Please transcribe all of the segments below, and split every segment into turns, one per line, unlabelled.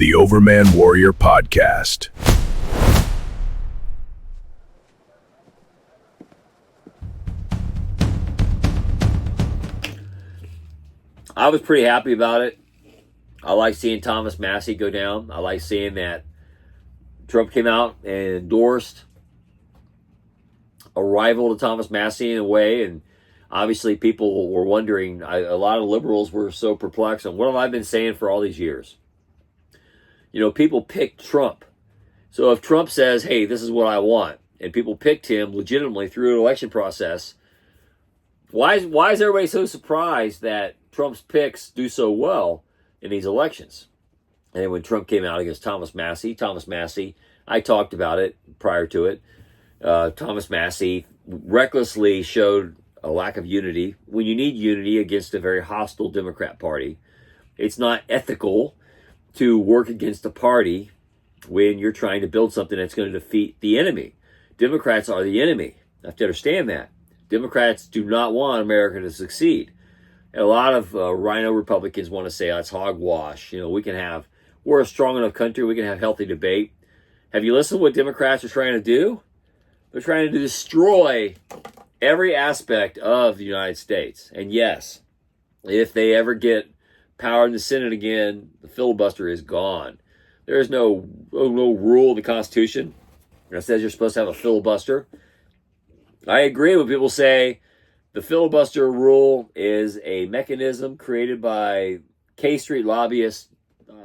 the Overman Warrior Podcast.
I was pretty happy about it. I like seeing Thomas Massie go down. I like seeing that Trump came out and endorsed a rival to Thomas Massie in a way. And obviously people were wondering, a lot of liberals were so perplexed on what have I been saying for all these years? You know, people picked Trump. So if Trump says, hey, this is what I want, and people picked him legitimately through an election process, why is everybody so surprised that Trump's picks do so well in these elections? And when Trump came out against Thomas Massie, I talked about it prior to it. Thomas Massie recklessly showed a lack of unity. When you need unity against a very hostile Democrat Party, it's not ethical to work against a party when you're trying to build something that's going to defeat the enemy. Democrats are the enemy. You have to understand that. Democrats do not want America to succeed. And a lot of rhino Republicans want to say, oh, it's hogwash. You know, we're a strong enough country, we can have healthy debate. Have you listened to what Democrats are trying to do? They're trying to destroy every aspect of the United States. And yes, if they ever get power in the Senate again, the filibuster is gone. There is no rule in the Constitution that says you're supposed to have a filibuster. I agree when people say the filibuster rule is a mechanism created by K Street lobbyists.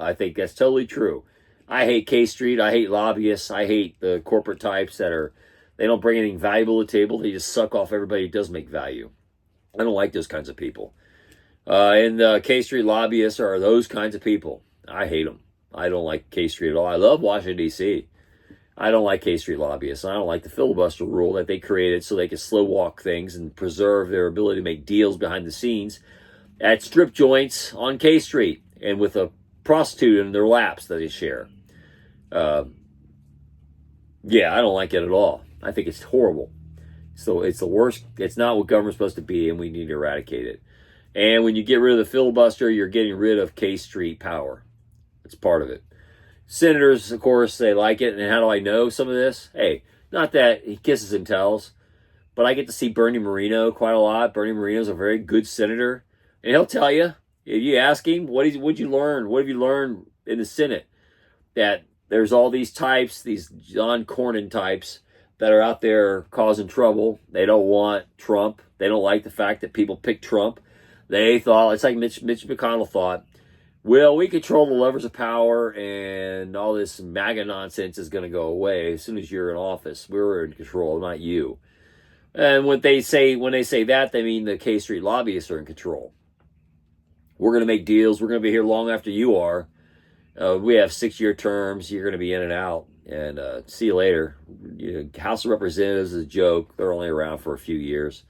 I think that's totally true. I hate K Street. I hate lobbyists. I hate the corporate types they don't bring anything valuable to the table. They just suck off everybody who does make value. I don't like those kinds of people. And the K Street lobbyists are those kinds of people. I hate them. I don't like K Street at all. I love Washington, D.C. I don't like K Street lobbyists. I don't like the filibuster rule that they created so they could slow walk things and preserve their ability to make deals behind the scenes at strip joints on K Street and with a prostitute in their laps that they share. Yeah, I don't like it at all. I think it's horrible. So it's the worst. It's not what government's supposed to be, and we need to eradicate it. And when you get rid of the filibuster, you're getting rid of K Street power. It's part of it. Senators, of course, they like it. And how do I know some of this? Hey, not that he kisses and tells, but I get to see Bernie Moreno quite a lot. Bernie Moreno's a very good senator. And he'll tell you, if you ask him, what'd you learn? What have you learned in the Senate? That there's all these types, these John Cornyn types, that are out there causing trouble. They don't want Trump. They don't like the fact that people pick Trump. They thought, it's like Mitch McConnell thought, well, we control the levers of power and all this MAGA nonsense is going to go away as soon as you're in office. We're in control, not you. And when they say that, they mean the K Street lobbyists are in control. We're going to make deals. We're going to be here long after you are. We have 6-year terms. You're going to be in and out. And see you later. House of Representatives is a joke. They're only around for a few years.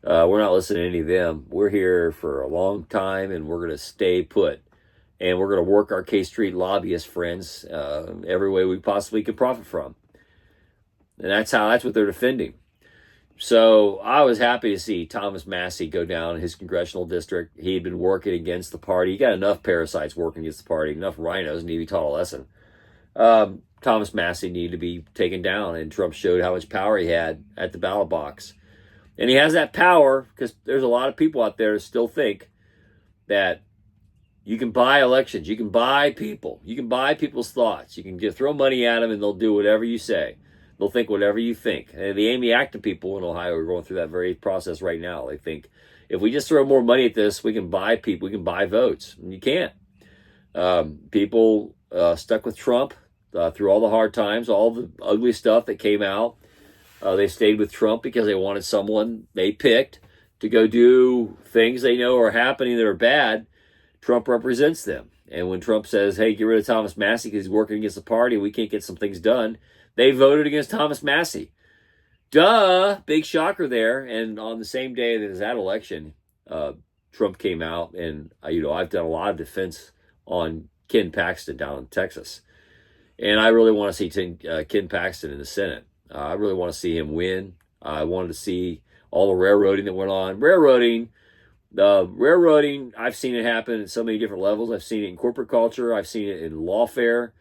We're not listening to any of them. We're here for a long time, and we're going to stay put. And we're going to work our K Street lobbyist friends every way we possibly could profit from. And that's what they're defending. So I was happy to see Thomas Massie go down in his congressional district. He'd been working against the party. He got enough parasites working against the party, enough rhinos need to be taught a lesson. Thomas Massie needed to be taken down, and Trump showed how much power he had at the ballot box. And he has that power because there's a lot of people out there that still think that you can buy elections, you can buy people, you can buy people's thoughts. You can just throw money at them and they'll do whatever you say. They'll think whatever you think. And the Amy Acton people in Ohio are going through that very process right now. They think if we just throw more money at this, we can buy people, we can buy votes. And you can't. People stuck with Trump through all the hard times, all the ugly stuff that came out. They stayed with Trump because they wanted someone they picked to go do things they know are happening that are bad. Trump represents them. And when Trump says, hey, get rid of Thomas Massie because he's working against the party, we can't get some things done, they voted against Thomas Massie. Duh! Big shocker there. And on the same day that that election, Trump came out, and I've done a lot of defense on Ken Paxton down in Texas. And I really want to see Ken Paxton in the Senate. I really want to see him win. I wanted to see all the railroading that went on. Railroading The railroading, I've seen it happen at so many different levels. I've seen it in corporate culture. I've seen it in lawfare,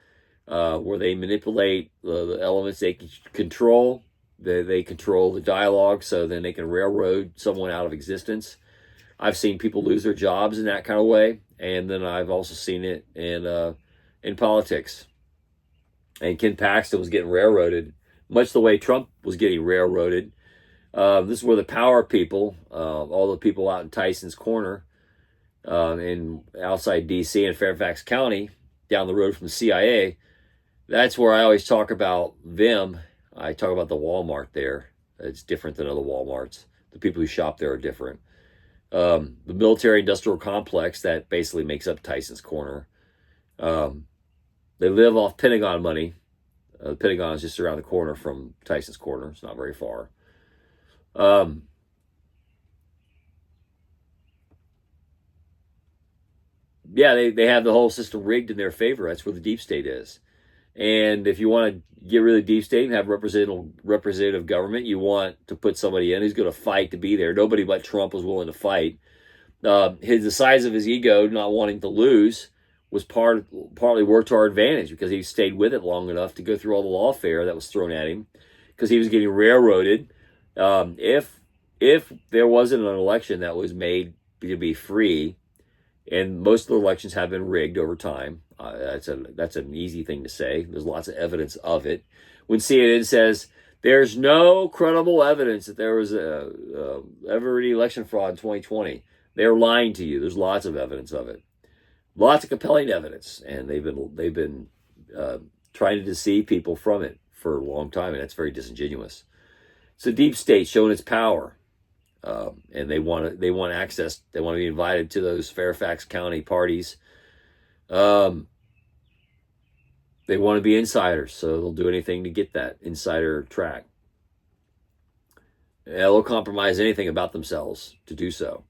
where they manipulate the elements they can control. They control the dialogue, so then they can railroad someone out of existence. I've seen people lose their jobs in that kind of way, and then I've also seen it in politics. And Ken Paxton was getting railroaded, much the way Trump was getting railroaded. This is where the power people, all the people out in Tyson's Corner, in outside D.C. and Fairfax County, down the road from the CIA. That's where I always talk about them. I talk about the Walmart there. It's different than other Walmarts. The people who shop there are different. The military industrial complex that basically makes up Tyson's Corner. They live off Pentagon money. The Pentagon is just around the corner from Tyson's Corner. It's not very far. Yeah, they have the whole system rigged in their favor. That's where the deep state is. And if you want to get rid of deep state and have representative government, you want to put somebody in who's going to fight to be there. Nobody but Trump was willing to fight. The size of his ego, not wanting to lose, was partly worked to our advantage because he stayed with it long enough to go through all the lawfare that was thrown at him because he was getting railroaded. If there wasn't an election that was made to be free, and most of the elections have been rigged over time, that's an easy thing to say. There's lots of evidence of it. When CNN says there's no credible evidence that there was ever any election fraud in 2020, they're lying to you. There's lots of evidence of it, lots of compelling evidence, and they've been trying to deceive people from it for a long time, and that's very disingenuous. It's the deep state showing its power, and they want access. They want to be invited to those Fairfax County parties. They want to be insiders, so they'll do anything to get that insider track. And they'll compromise anything about themselves to do so.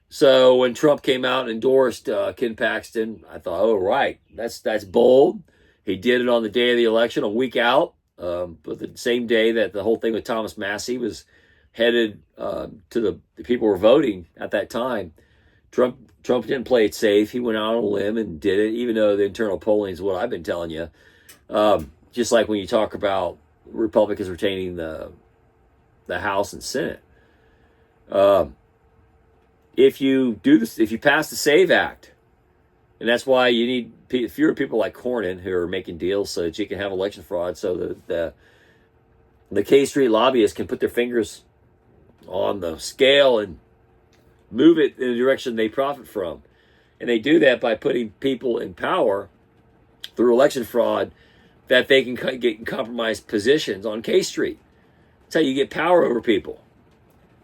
So when Trump came out and endorsed Ken Paxton, I thought, oh, right, that's bold. He did it on the day of the election, a week out, but the same day that the whole thing with Thomas Massie was headed to the people who were voting at that time. Trump didn't play it safe. He went out on a limb and did it, even though the internal polling is what I've been telling you. Just like when you talk about Republicans retaining the House and Senate. If you do this, if you pass the SAVE Act, and that's why you need fewer people like Cornyn who are making deals so that you can have election fraud, so that the K Street lobbyists can put their fingers on the scale and move it in the direction they profit from. And they do that by putting people in power through election fraud that they can get in compromised positions on K Street. That's how you get power over people.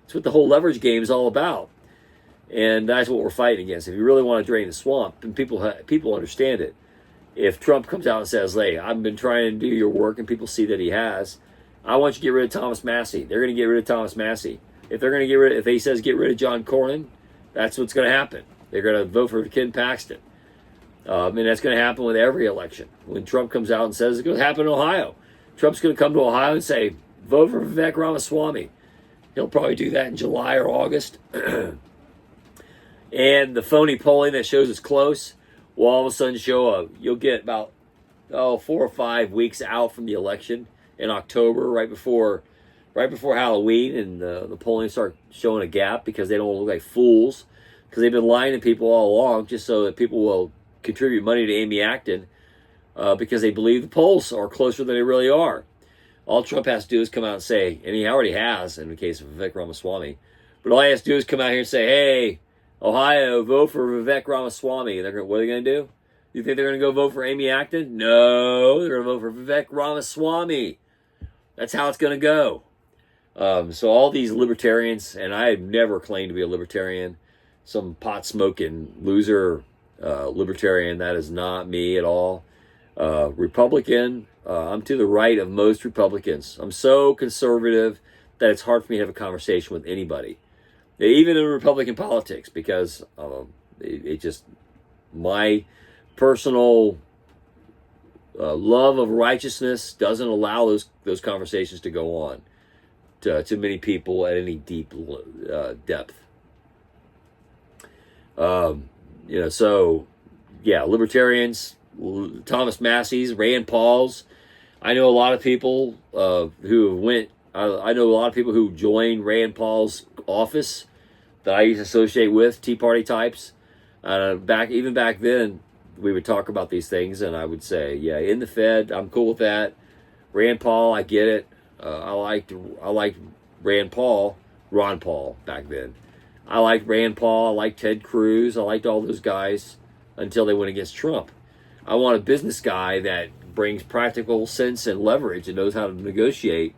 That's what the whole leverage game is all about. And that's what we're fighting against. If you really want to drain the swamp, and people understand it. If Trump comes out and says, hey, I've been trying to do your work, and people see that he has, I want you to get rid of Thomas Massie. They're going to get rid of Thomas Massie. If he says get rid of John Cornyn, that's what's going to happen. They're going to vote for Ken Paxton. And that's going to happen with every election. When Trump comes out and says it's going to happen in Ohio, Trump's going to come to Ohio and say, vote for Vivek Ramaswamy. He'll probably do that in July or August. And the phony polling that shows it's close will all of a sudden show you'll get about 4 or 5 weeks out from the election in October, right before Halloween, and the polling start showing a gap because they don't look like fools, because they've been lying to people all along just so that people will contribute money to Amy Acton because they believe the polls are closer than they really are. All Trump has to do is come out and say, and he already has in the case of Vivek Ramaswamy, but all he has to do is come out here and say, hey, Ohio, vote for Vivek Ramaswamy. What are they going to do? You think they're going to go vote for Amy Acton? No, they're going to vote for Vivek Ramaswamy. That's how it's going to go. So all these libertarians, and I have never claimed to be a libertarian, some pot-smoking loser libertarian, that is not me at all. Republican, I'm to the right of most Republicans. I'm so conservative that it's hard for me to have a conversation with anybody, even in Republican politics, because it just, my personal love of righteousness doesn't allow those conversations to go on to many people at any deep depth. So yeah, libertarians, Thomas Massie's, Rand Paul's. I know a lot of people who went. I know a lot of people who joined Rand Paul's office that I used to associate with Tea Party types. Even back then, we would talk about these things, and I would say, yeah, in the Fed, I'm cool with that. Rand Paul, I get it. I liked Rand Paul, Ron Paul back then. I liked Rand Paul. I liked Ted Cruz. I liked all those guys until they went against Trump. I want a business guy that brings practical sense and leverage and knows how to negotiate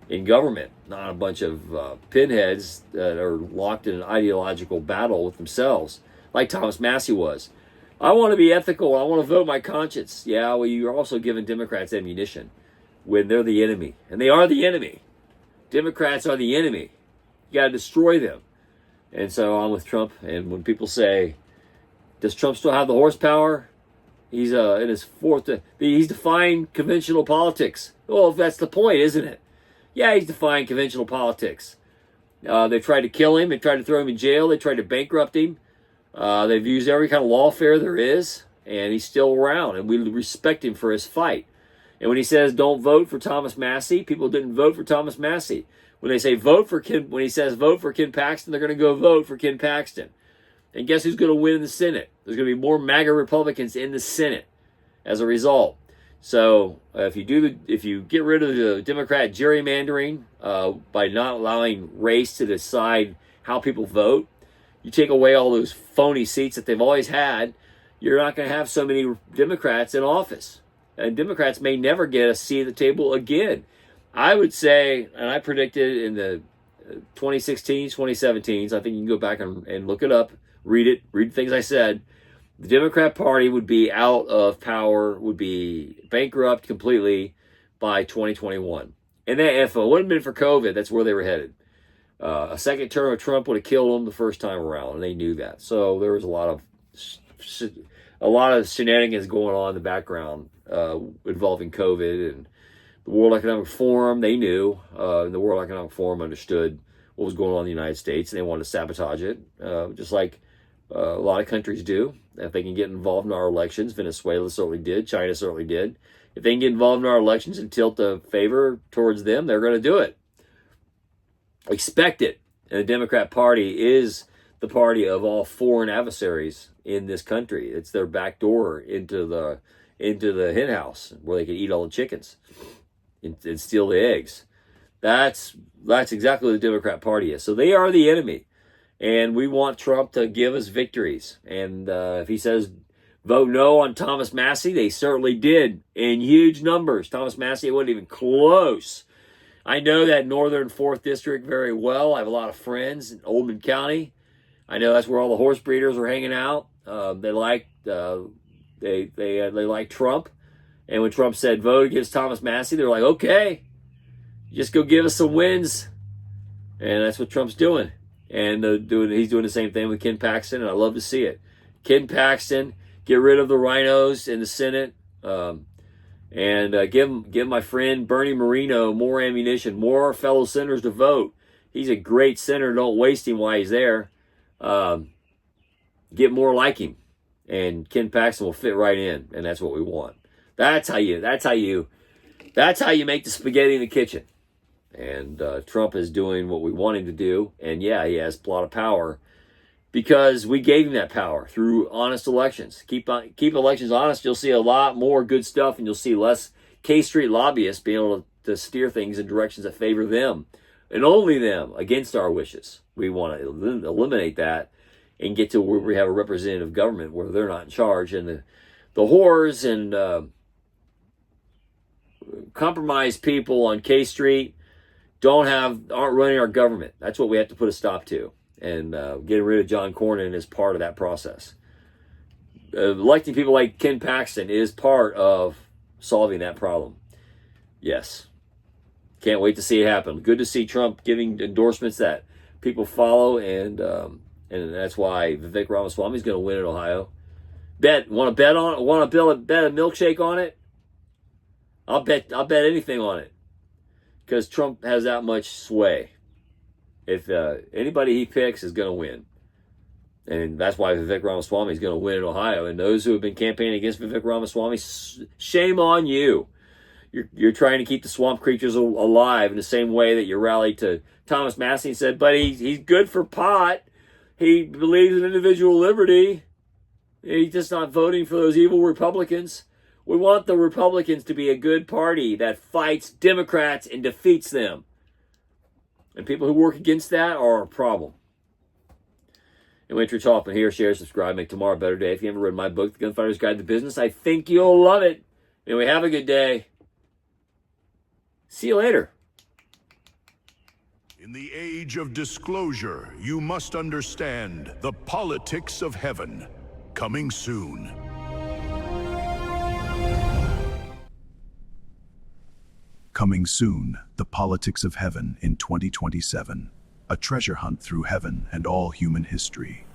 in government, not a bunch of pinheads that are locked in an ideological battle with themselves, like Thomas Massie was. I want to be ethical. I want to vote my conscience. Yeah, well, you're also giving Democrats ammunition when they're the enemy. And they are the enemy. Democrats are the enemy. You got to destroy them. And so I'm with Trump. And when people say, does Trump still have the horsepower? He's in his fourth. He's defying conventional politics. Well, that's the point, isn't it? Yeah, he's defying conventional politics. They tried to kill him. They tried to throw him in jail. They tried to bankrupt him. They've used every kind of lawfare there is, and he's still around. And we respect him for his fight. And when he says don't vote for Thomas Massie, people didn't vote for Thomas Massie. When they say when he says vote for Ken Paxton, they're going to go vote for Ken Paxton. And guess who's going to win in the Senate? There's going to be more MAGA Republicans in the Senate as a result. So if you get rid of the Democrat gerrymandering by not allowing race to decide how people vote, you take away all those phony seats that they've always had, you're not going to have so many Democrats in office. And Democrats may never get a seat at the table again. I would say, and I predicted in the 2016s, 2017s, I think you can go back and look it up, read the things I said. The Democrat Party would be out of power, would be bankrupt completely by 2021. And that, if it wouldn't have been for COVID, that's where they were headed. A second term of Trump would have killed them the first time around, and they knew that. So there was a lot of shenanigans going on in the background involving COVID and the World Economic Forum. They knew, and the World Economic Forum understood what was going on in the United States, and they wanted to sabotage it, just like a lot of countries do. If they can get involved in our elections, Venezuela certainly did, China certainly did. If they can get involved in our elections and tilt the favor towards them, they're going to do it. Expect it. And the Democrat Party is the party of all foreign adversaries in this country. It's their back door into the hen house where they can eat all the chickens and steal the eggs. That's exactly what the Democrat Party is. So they are the enemy. And we want Trump to give us victories. And if he says vote no on Thomas Massie, they certainly did in huge numbers. Thomas Massie wasn't even close. I know that Northern 4th District very well. I have a lot of friends in Oldman County. I know that's where all the horse breeders are hanging out. They like Trump. And when Trump said vote against Thomas Massie, they're like, okay, just go give us some wins. And that's what Trump's doing. And he's doing the same thing with Ken Paxton, and I love to see it. Ken Paxton, get rid of the rhinos in the Senate, and give my friend Bernie Moreno more ammunition, more fellow senators to vote. He's a great senator. Don't waste him while he's there. Get more like him, and Ken Paxton will fit right in, and that's what we want. That's how you make the spaghetti in the kitchen. And Trump is doing what we want him to do. And yeah, he has a lot of power because we gave him that power through honest elections. Keep elections honest. You'll see a lot more good stuff, and you'll see less K Street lobbyists being able to steer things in directions that favor them and only them against our wishes. We want to eliminate that and get to where we have a representative government where they're not in charge. And the whores and compromised people on K Street aren't running our government. That's what we have to put a stop to. And getting rid of John Cornyn is part of that process. Electing people like Ken Paxton is part of solving that problem. Yes. Can't wait to see it happen. Good to see Trump giving endorsements that people follow, and that's why Vivek Ramaswamy is going to win in Ohio. Want to bet a milkshake on it? I'll bet anything on it. Because Trump has that much sway. If anybody he picks is going to win. And that's why Vivek Ramaswamy is going to win in Ohio. And those who have been campaigning against Vivek Ramaswamy, shame on you. You're trying to keep the swamp creatures alive in the same way that you rallied to Thomas Massie and said, but he's good for pot. He believes in individual liberty. He's just not voting for those evil Republicans. We want the Republicans to be a good party that fights Democrats and defeats them. And people who work against that are a problem. And Rich Hoffman here. Share, subscribe, make tomorrow a better day. If you haven't read my book, The Gunfighter's Guide to Business, I think you'll love it. Anyway, have a good day. See you later.
In the age of disclosure, you must understand the politics of heaven. Coming soon. Coming soon, the politics of heaven in 2027. A treasure hunt through heaven and all human history.